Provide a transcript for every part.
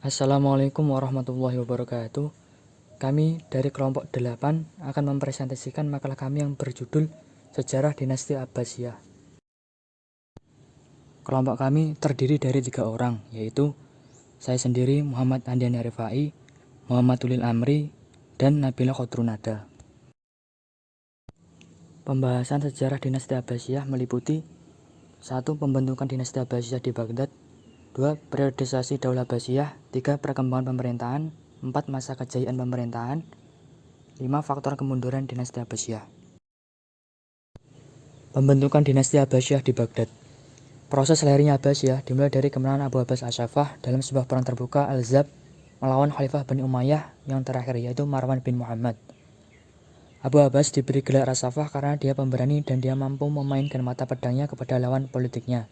Assalamualaikum warahmatullahi wabarakatuh. Kami dari kelompok 8 akan mempresentasikan makalah kami yang berjudul Sejarah Dinasti Abbasiyah. Kelompok kami terdiri dari 3 orang, yaitu saya sendiri Muhammad Andiani Rifai, Muhammad Ulil Amri, dan Nabila Khodrunada. Pembahasan sejarah dinasti Abbasiyah meliputi 1. Pembentukan dinasti Abbasiyah di Baghdad, 2. Periodisasi Daulah Abbasiyah, 3. Perkembangan pemerintahan, 4. Masa kejayaan pemerintahan, 5. Faktor kemunduran dinasti Abbasiyah. Pembentukan dinasti Abbasiyah di Baghdad. Proses lahirnya Abbasiyah dimulai dari kemenangan Abu Abbas As-Saffah dalam sebuah perang terbuka Al-Zab melawan Khalifah Bani Umayyah yang terakhir, yaitu Marwan bin Muhammad. Abu Abbas diberi gelar As-Saffah karena dia pemberani dan dia mampu memainkan mata pedangnya kepada lawan politiknya.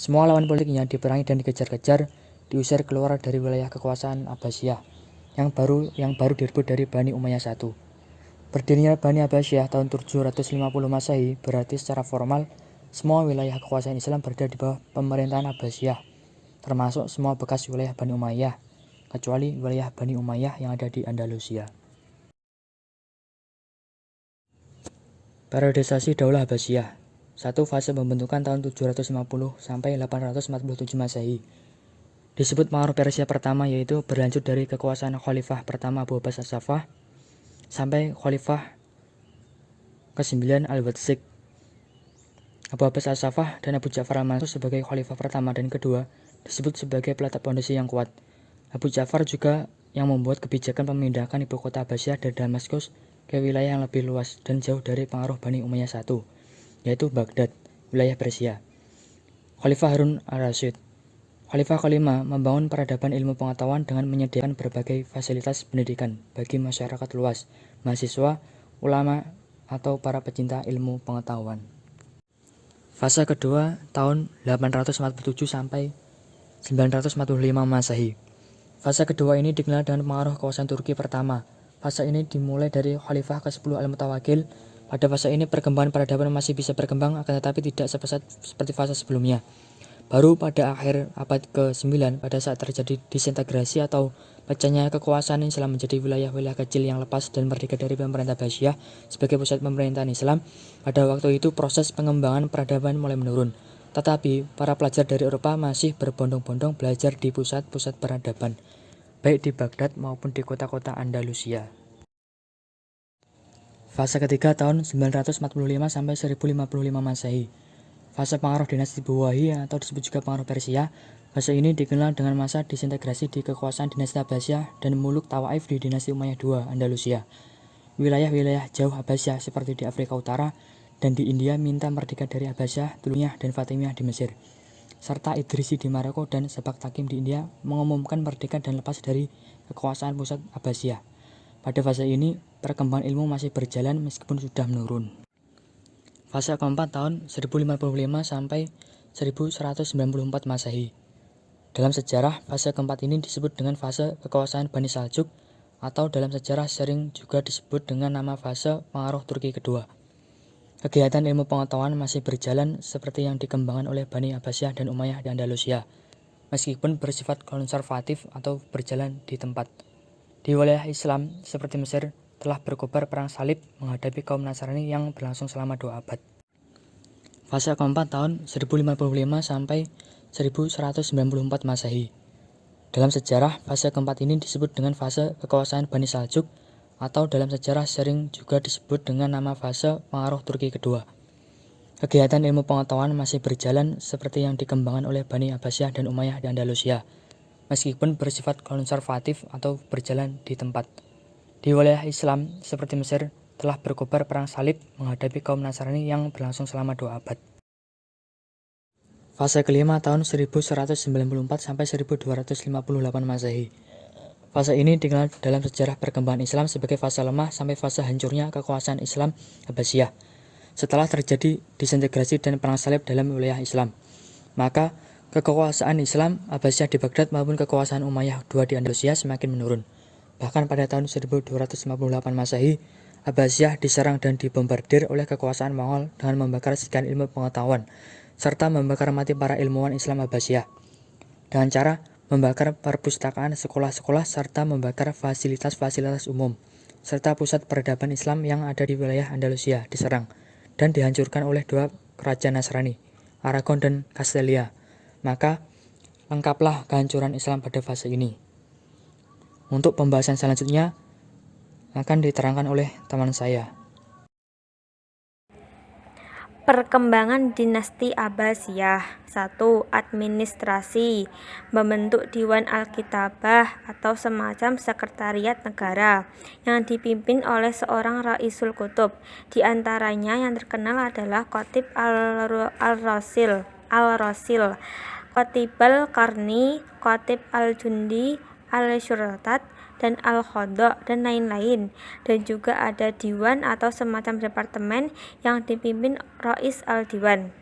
Semua lawan politiknya diperangi dan dikejar-kejar, diusir keluar dari wilayah kekuasaan Abbasiyah yang baru direbut dari Bani Umayyah I. Berdirinya Bani Abbasiyah tahun 750 Masehi berarti secara formal semua wilayah kekuasaan Islam berada di bawah pemerintahan Abbasiyah, termasuk semua bekas wilayah Bani Umayyah, kecuali wilayah Bani Umayyah yang ada di Andalusia. Periodisasi Daulah Abbasiyah. 1. Fase pembentukan tahun 750 sampai 847 Masehi. Disebut pengaruh Persia pertama, yaitu berlanjut dari kekuasaan Khalifah pertama Abu Abbas As-Saffah sampai Khalifah ke-9 Al-Wathsik. Abu Abbas As-Saffah dan Abu Ja'far Al-Mansur sebagai khalifah pertama dan kedua disebut sebagai pelata pondasi yang kuat. Abu Ja'far juga yang membuat kebijakan pemindahan ibu kota Abbasiyah dari Damaskus ke wilayah yang lebih luas dan jauh dari pengaruh Bani Umayyah I, yaitu Baghdad, wilayah Persia. Khalifah Harun Ar-Rasyid. Khalifah kelima membangun peradaban ilmu pengetahuan dengan menyediakan berbagai fasilitas pendidikan bagi masyarakat luas, mahasiswa, ulama, atau para pecinta ilmu pengetahuan. Fase kedua tahun 847 sampai 945 Masehi. Fase kedua ini dikenal dengan pengaruh kekuasaan Turki pertama. Fase ini dimulai dari Khalifah ke-10 Al-Mutawakil. Pada fase ini perkembangan peradaban masih bisa berkembang, akan tetapi tidak sepesat seperti fase sebelumnya. Baru pada akhir abad ke-9, pada saat terjadi disintegrasi atau pecahnya kekuasaan Islam menjadi wilayah-wilayah kecil yang lepas dan merdeka dari pemerintah Abbasiyah sebagai pusat pemerintahan Islam, pada waktu itu proses pengembangan peradaban mulai menurun. Tetapi para pelajar dari Eropa masih berbondong-bondong belajar di pusat-pusat peradaban, baik di Baghdad maupun di kota-kota Andalusia. Fase ketiga tahun 945 sampai 1055 Masehi. Fase pengaruh dinasti Buwahi atau disebut juga pengaruh Persia. Fase ini dikenal dengan masa disintegrasi di kekuasaan dinasti Abbasiyah dan Muluk Tawaif di dinasti Umayyah II Andalusia. Wilayah-wilayah jauh Abbasiyah seperti di Afrika Utara dan di India minta merdeka dari Abbasiyah, Tuluniyah, dan Fatimiyah di Mesir, serta Idrisi di Maroko dan Sabak Takim di India mengumumkan merdeka dan lepas dari kekuasaan pusat Abbasiyah. Pada fase ini, perkembangan ilmu masih berjalan meskipun sudah menurun. Fase keempat tahun 1055 sampai 1194 Masehi. Dalam sejarah, fase keempat ini disebut dengan fase kekuasaan Bani Saljuk, atau dalam sejarah sering juga disebut dengan nama fase pengaruh Turki kedua. Kegiatan ilmu pengetahuan masih berjalan seperti yang dikembangkan oleh Bani Abbasiyah dan Umayyah di Andalusia, meskipun bersifat konservatif atau berjalan di tempat. Di wilayah Islam seperti Mesir telah berkobar perang salib menghadapi kaum Nasrani yang berlangsung selama 2 abad. Fase keempat tahun 1055 sampai 1194 Masehi. Dalam sejarah, fase keempat ini disebut dengan fase kekuasaan Bani Saljuk, atau dalam sejarah sering juga disebut dengan nama fase pengaruh Turki kedua. Kegiatan ilmu pengetahuan masih berjalan seperti yang dikembangkan oleh Bani Abbasiyah dan Umayyah di Andalusia, meskipun bersifat konservatif atau berjalan di tempat. Di wilayah Islam seperti Mesir telah berkobar perang salib menghadapi kaum Nasrani yang berlangsung selama 2 abad. Fase kelima tahun 1194 sampai 1258 Masehi. Fase ini dikenal dalam sejarah perkembangan Islam sebagai fase lemah sampai fase hancurnya kekuasaan Islam Abbasiyah. Setelah terjadi disintegrasi dan perang salib dalam wilayah Islam, maka kekuasaan Islam Abbasiyah di Baghdad maupun kekuasaan Umayyah II di Andalusia semakin menurun. Bahkan pada tahun 1258 Masehi, Abbasiyah diserang dan dibombardir oleh kekuasaan Mongol dengan membakar sekian ilmu pengetahuan, serta membakar mati para ilmuwan Islam Abbasiyah, dengan cara membakar perpustakaan sekolah-sekolah, serta membakar fasilitas-fasilitas umum, serta pusat peradaban Islam yang ada di wilayah Andalusia diserang dan dihancurkan oleh dua kerajaan Nasrani, Aragon dan Castelia. Maka lengkaplah kehancuran Islam pada fase ini. Untuk pembahasan selanjutnya akan diterangkan oleh teman saya. Perkembangan dinasti Abbasiyah. 1. Administrasi. Membentuk Diwan Alkitabah atau semacam sekretariat negara yang dipimpin oleh seorang Raisul Kutub. Di antaranya yang terkenal adalah Khatib al-Rasil, Khatibal Qarni, Khatib al-Jundi, al-Syurtat, dan al-Qadha, dan lain-lain. Dan juga ada Diwan atau semacam departemen yang dipimpin Rais al-Diwan.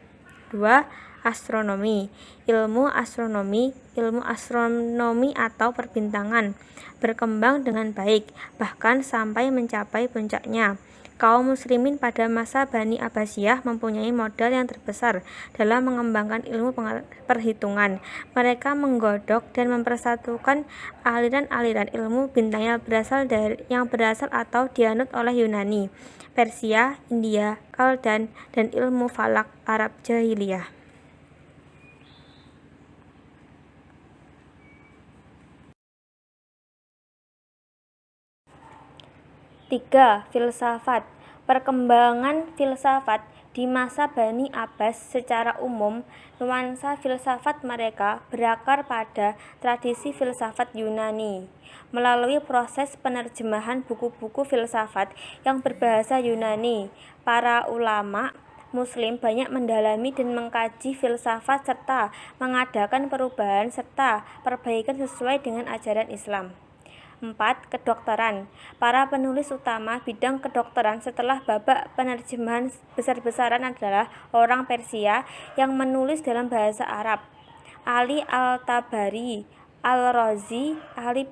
2. Astronomi. Ilmu astronomi atau perbintangan berkembang dengan baik, bahkan sampai mencapai puncaknya. Kaum muslimin pada masa Bani Abbasiyah mempunyai modal yang terbesar dalam mengembangkan ilmu perhitungan. Mereka menggodok dan mempersatukan aliran-aliran ilmu bintang yang berasal atau dianut oleh Yunani, Persia, India, Kaldan, dan ilmu falak Arab jahiliyah. 3. Filsafat. Perkembangan filsafat di masa Bani Abbas secara umum, nuansa filsafat mereka berakar pada tradisi filsafat Yunani. Melalui proses penerjemahan buku-buku filsafat yang berbahasa Yunani, para ulama Muslim banyak mendalami dan mengkaji filsafat serta mengadakan perubahan serta perbaikan sesuai dengan ajaran Islam. 4. Kedokteran. Para penulis utama bidang kedokteran setelah babak penerjemahan besar-besaran adalah orang Persia yang menulis dalam bahasa Arab. Ali al-Tabari, al-Razi, Ali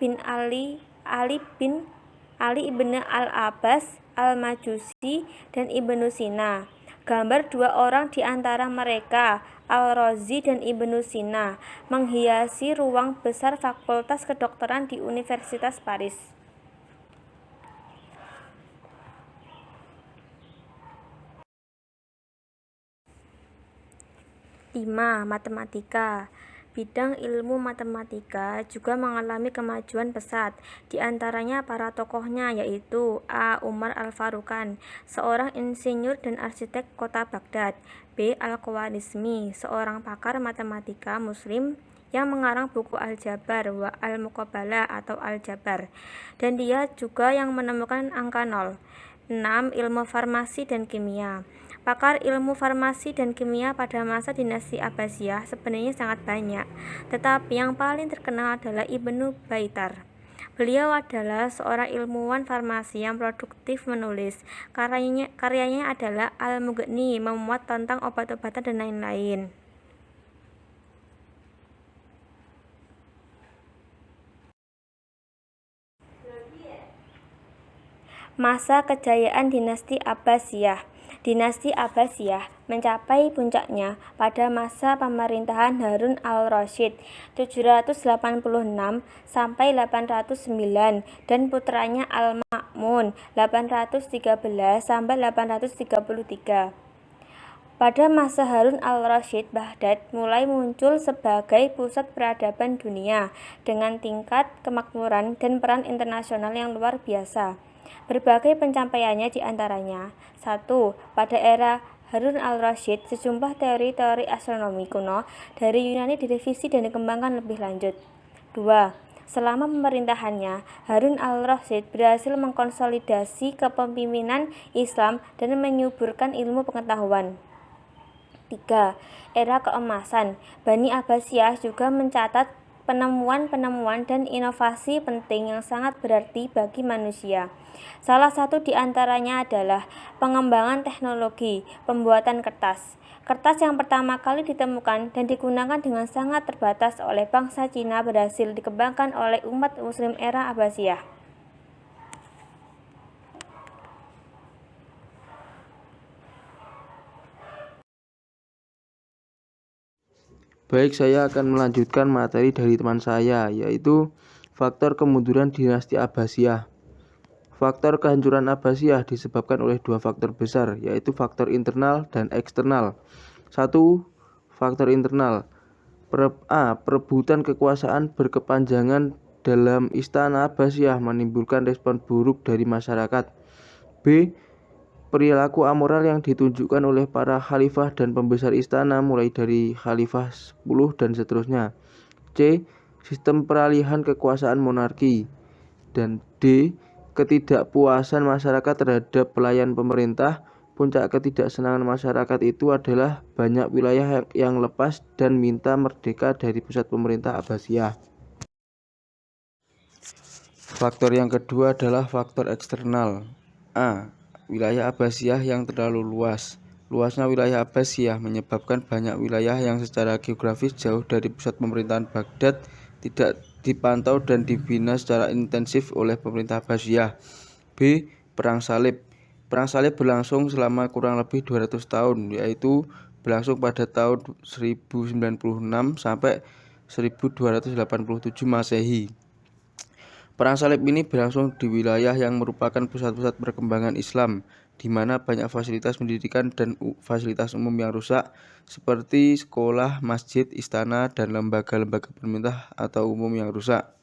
ibn al-Abbas, al-Majusi, dan Ibnu Sina. Gambar dua orang di antara mereka, Al-Razi dan Ibnu Sina, menghiasi ruang besar Fakultas Kedokteran di Universitas Paris. Lima. Matematika. Bidang ilmu matematika juga mengalami kemajuan pesat. Di antaranya para tokohnya yaitu A. Umar al-Farukan, seorang insinyur dan arsitek kota Baghdad. B. Al-Khwarizmi, seorang pakar matematika muslim yang mengarang buku Al-Jabar wa Al-Muqabalah atau Al-Jabar. Dan dia juga yang menemukan angka 0. 6. Ilmu farmasi dan kimia. Pakar ilmu farmasi dan kimia pada masa dinasti Abbasiyah sebenarnya sangat banyak, tetapi yang paling terkenal adalah Ibnu Baitar. Beliau adalah seorang ilmuwan farmasi yang produktif menulis. Karyanya adalah Al-Mughni, memuat tentang obat-obatan dan lain-lain. Masa kejayaan dinasti Abbasiyah. Dinasti Abbasiyah mencapai puncaknya pada masa pemerintahan Harun al-Rasyid 786 sampai 809 dan putranya Al-Ma'mun 813 sampai 833. Pada masa Harun al-Rasyid, Baghdad mulai muncul sebagai pusat peradaban dunia dengan tingkat kemakmuran dan peran internasional yang luar biasa. Berbagai pencapaiannya diantaranya: 1. Pada era Harun al-Rasyid, sejumlah teori-teori astronomi kuno dari Yunani direvisi dan dikembangkan lebih lanjut. 2. Selama pemerintahannya, Harun al-Rasyid berhasil mengkonsolidasi kepemimpinan Islam dan menyuburkan ilmu pengetahuan. 3. Era keemasan. Bani Abbasiyah juga mencatat penemuan-penemuan dan inovasi penting yang sangat berarti bagi manusia. Salah satu di antaranya adalah pengembangan teknologi pembuatan kertas. Kertas yang pertama kali ditemukan dan digunakan dengan sangat terbatas oleh bangsa Cina berhasil dikembangkan oleh umat muslim era Abbasiyah. Baik, saya akan melanjutkan materi dari teman saya, yaitu faktor kemunduran dinasti Abbasiyah. Faktor kehancuran Abbasiyah disebabkan oleh dua faktor besar, yaitu faktor internal dan eksternal. 1. Faktor internal. Perebutan kekuasaan berkepanjangan dalam istana Abbasiyah menimbulkan respon buruk dari masyarakat. B. Perilaku amoral yang ditunjukkan oleh para khalifah dan pembesar istana mulai dari khalifah 10 dan seterusnya. C. Sistem peralihan kekuasaan monarki. Dan D. Ketidakpuasan masyarakat terhadap pelayan pemerintah. Puncak ketidaksenangan masyarakat itu adalah banyak wilayah yang lepas dan minta merdeka dari pusat pemerintah Abbasiyah. Faktor yang kedua adalah faktor eksternal. A. Wilayah Abbasiyah yang terlalu luas. Luasnya wilayah Abbasiyah menyebabkan banyak wilayah yang secara geografis jauh dari pusat pemerintahan Baghdad tidak dipantau dan dibina secara intensif oleh pemerintah Abbasiyah. B. Perang Salib. Perang Salib berlangsung selama kurang lebih 200 tahun, yaitu berlangsung pada tahun 1096 sampai 1287 Masehi. Perang Salib ini berlangsung di wilayah yang merupakan pusat-pusat perkembangan Islam, di mana banyak fasilitas pendidikan dan fasilitas umum yang rusak, seperti sekolah, masjid, istana, dan lembaga-lembaga pemerintah atau umum yang rusak.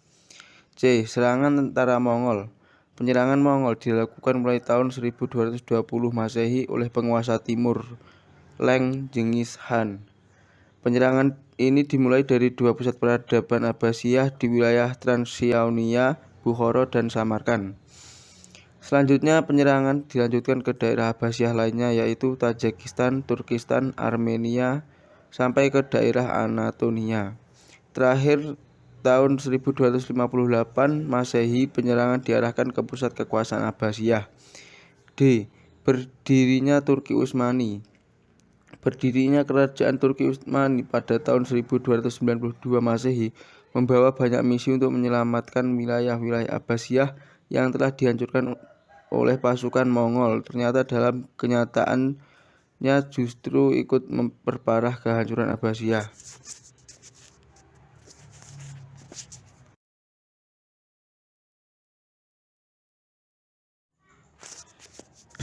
C. Serangan tentara Mongol. Penyerangan Mongol dilakukan mulai tahun 1220 Masehi oleh penguasa timur, Leng Genghis Khan. Penyerangan ini dimulai dari dua pusat peradaban Abbasiyah di wilayah Transylvania, Bukhara, dan Samarkand. Selanjutnya penyerangan dilanjutkan ke daerah Abbasiyah lainnya, yaitu Tajikistan, Turkistan, Armenia, sampai ke daerah Anatolia. Terakhir tahun 1258 Masehi penyerangan diarahkan ke pusat kekuasaan Abbasiyah. D. Berdirinya Turki Utsmani. Berdirinya kerajaan Turki Utsmani pada tahun 1292 Masehi membawa banyak misi untuk menyelamatkan wilayah-wilayah Abbasiyah yang telah dihancurkan oleh pasukan Mongol. Ternyata dalam kenyataannya justru ikut memperparah kehancuran Abbasiyah.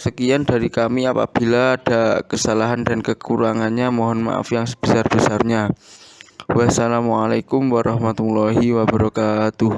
Sekian dari kami, apabila ada kesalahan dan kekurangannya mohon maaf yang sebesar-besarnya. Wassalamualaikum warahmatullahi wabarakatuh.